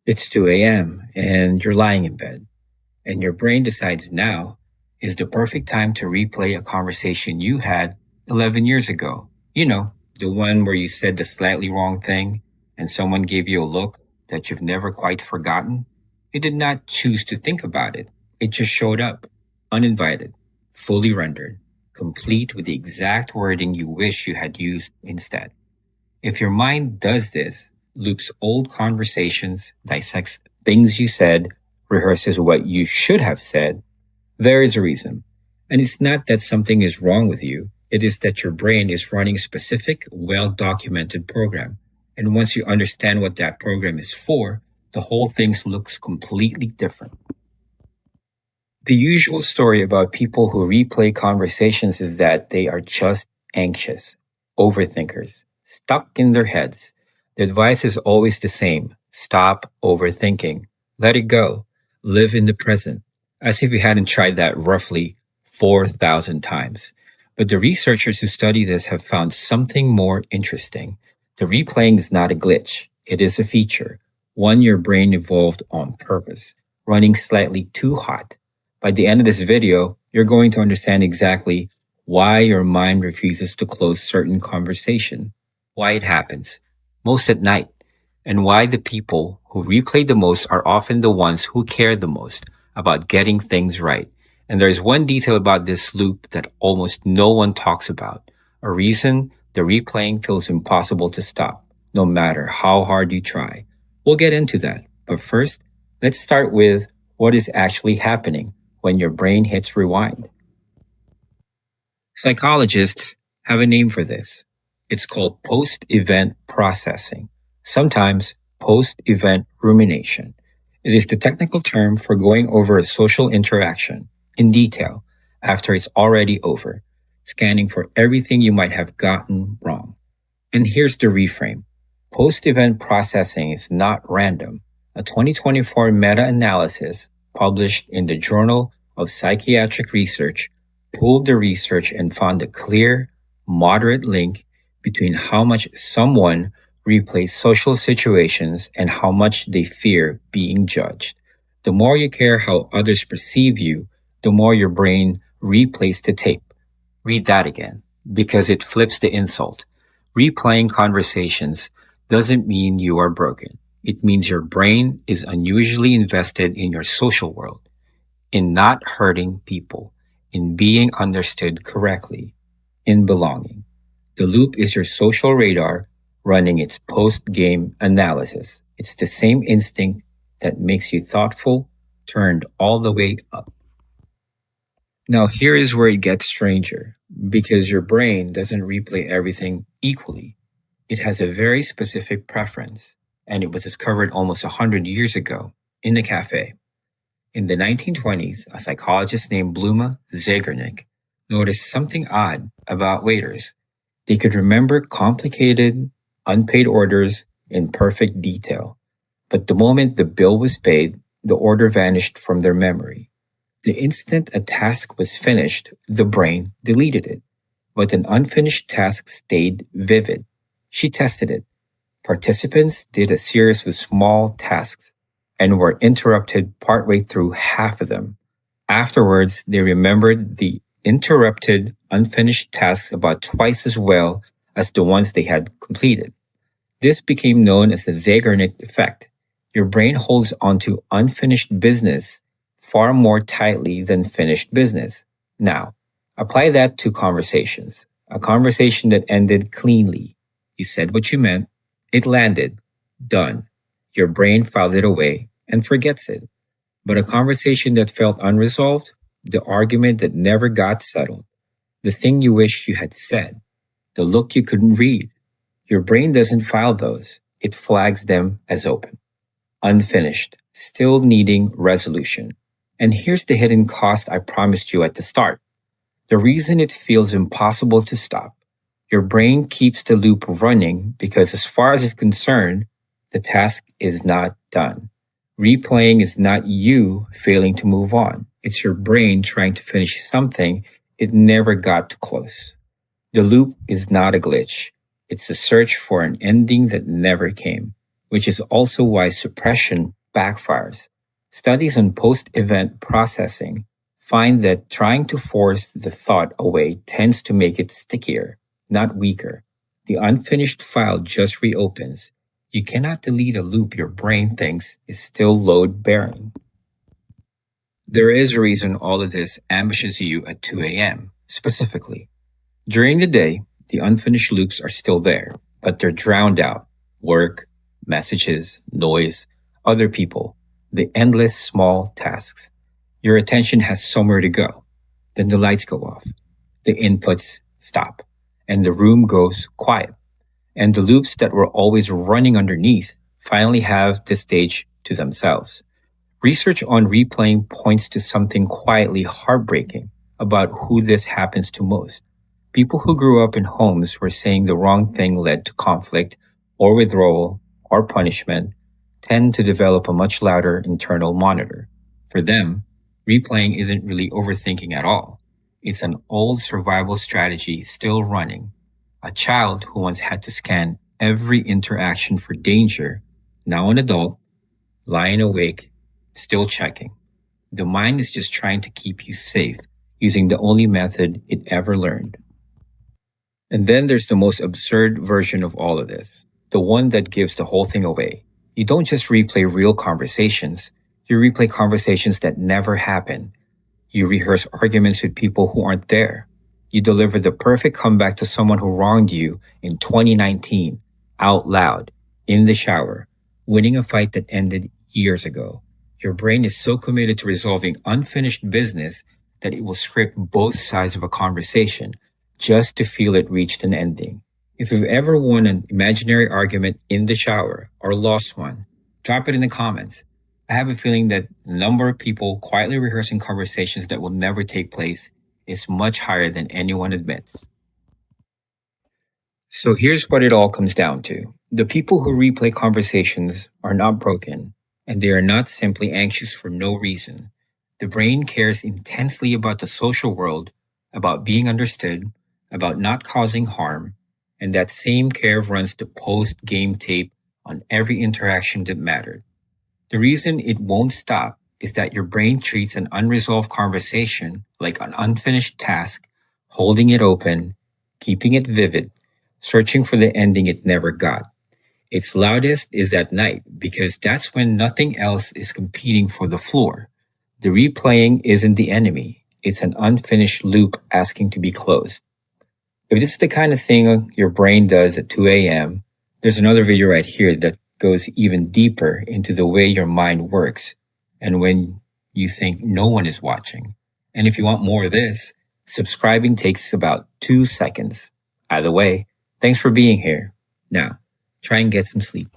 It's 2 a.m. and you're lying in bed, and your brain decides now is the perfect time to replay a conversation you had 11 years ago. The one where you said the slightly wrong thing and someone gave you a look that you've never quite forgotten. You did not choose to think about it, it just showed up, uninvited, fully rendered, complete with the exact wording you wish you had used instead. If your mind does this, loops old conversations, dissects things you said, rehearses what you should have said, there is a reason. And it's not that something is wrong with you, it is that your brain is running a specific, well documented program. And once you understand what that program is for, the whole thing looks completely different. The usual story about people who replay conversations is that they are just anxious, overthinkers, stuck in their heads. The advice is always the same: stop overthinking, let it go, live in the present, as if you hadn't tried that roughly 4,000 times. But the researchers who study this have found something more interesting. The replaying is not a glitch, it is a feature, one your brain evolved on purpose, running slightly too hot. By the end of this video, you're going to understand exactly why your mind refuses to close certain conversation, why it happens, most at night, and why the people who replay the most are often the ones who care the most about getting things right. And there's one detail about this loop that almost no one talks about, a reason the replaying feels impossible to stop, no matter how hard you try. We'll get into that, but first, let's start with what is actually happening when your brain hits rewind. Psychologists have a name for this. It's called post event processing, sometimes post event rumination. It is the technical term for going over a social interaction in detail after it's already over, scanning for everything you might have gotten wrong. And here's the reframe: post event processing is not random. A 2024 meta analysis published in the Journal of Psychiatric Research pulled the research and found a clear, moderate link between how much someone replays social situations and how much they fear being judged. The more you care how others perceive you, the more your brain replays the tape. Read that again, because it flips the insult. Replaying conversations doesn't mean you are broken. It means your brain is unusually invested in your social world, in not hurting people, in being understood correctly, in belonging. The loop is your social radar running its post game analysis. It's the same instinct that makes you thoughtful, turned all the way up. Now, here is where it gets stranger, because your brain doesn't replay everything equally. It has a very specific preference, and it was discovered almost 100 years ago in a cafe. In the 1920s, a psychologist named Bluma Zeigarnik noticed something odd about waiters. They could remember complicated, unpaid orders in perfect detail, but the moment the bill was paid, the order vanished from their memory. The instant a task was finished, the brain deleted it, but an unfinished task stayed vivid. She tested it. Participants did a series of small tasks and were interrupted partway through half of them. Afterwards, they remembered the interrupted, unfinished tasks about twice as well as the ones they had completed. This became known as the Zeigarnik effect. Your brain holds onto unfinished business far more tightly than finished business. Now, apply that to conversations. A conversation that ended cleanly. You said what you meant, it landed, done. Your brain files it away and forgets it. But a conversation that felt unresolved, the argument that never got settled, the thing you wish you had said, the look you couldn't read, your brain doesn't file those. It flags them as open, unfinished, still needing resolution. And here's the hidden cost I promised you at the start. The reason it feels impossible to stop. Your brain keeps the loop running because, as far as it's concerned, the task is not done. Replaying is not you failing to move on. It's your brain trying to finish something it never got to close. The loop is not a glitch. It's a search for an ending that never came. which is also why suppression backfires. Studies on post event processing find that trying to force the thought away tends to make it stickier, not weaker. The unfinished file just reopens. You cannot delete a loop your brain thinks is still load bearing. There is a reason all of this ambushes you at 2 a.m., specifically. During the day, the unfinished loops are still there, but they're drowned out. Work, messages, noise, other people, the endless small tasks. Your attention has somewhere to go. Then the lights go off, the inputs stop, and the room goes quiet. And the loops that were always running underneath finally have the stage to themselves. Research on replaying points to something quietly heartbreaking about who this happens to most. People who grew up in homes where saying the wrong thing led to conflict or withdrawal or punishment tend to develop a much louder internal monitor. For them, replaying isn't really overthinking at all. It's an old survival strategy still running. A child who once had to scan every interaction for danger, now an adult, lying awake, still checking. The mind is just trying to keep you safe using the only method it ever learned. And then there's the most absurd version of all of this, the one that gives the whole thing away. You don't just replay real conversations, you replay conversations that never happened. You rehearse arguments with people who aren't there. You deliver the perfect comeback to someone who wronged you in 2019, out loud, in the shower, winning a fight that ended years ago. Your brain is so committed to resolving unfinished business that it will script both sides of a conversation just to feel it reached an ending. If you've ever won an imaginary argument in the shower or lost one, drop it in the comments. I have a feeling that the number of people quietly rehearsing conversations that will never take place is much higher than anyone admits. So here's what it all comes down to. The people who replay conversations are not broken, and they are not simply anxious for no reason. The brain cares intensely about the social world, about being understood, about not causing harm, and that same care runs the post game tape on every interaction that mattered. The reason it won't stop is that your brain treats an unresolved conversation like an unfinished task, holding it open, keeping it vivid, searching for the ending it never got. Its loudest is at night because that's when nothing else is competing for the floor. The replaying isn't the enemy, it's an unfinished loop asking to be closed. If this is the kind of thing your brain does at 2 a.m., there's another video right here that goes even deeper into the way your mind works and when you think no one is watching. And if you want more of this, subscribing takes about 2 seconds. Either way, thanks for being here. Now, try and get some sleep.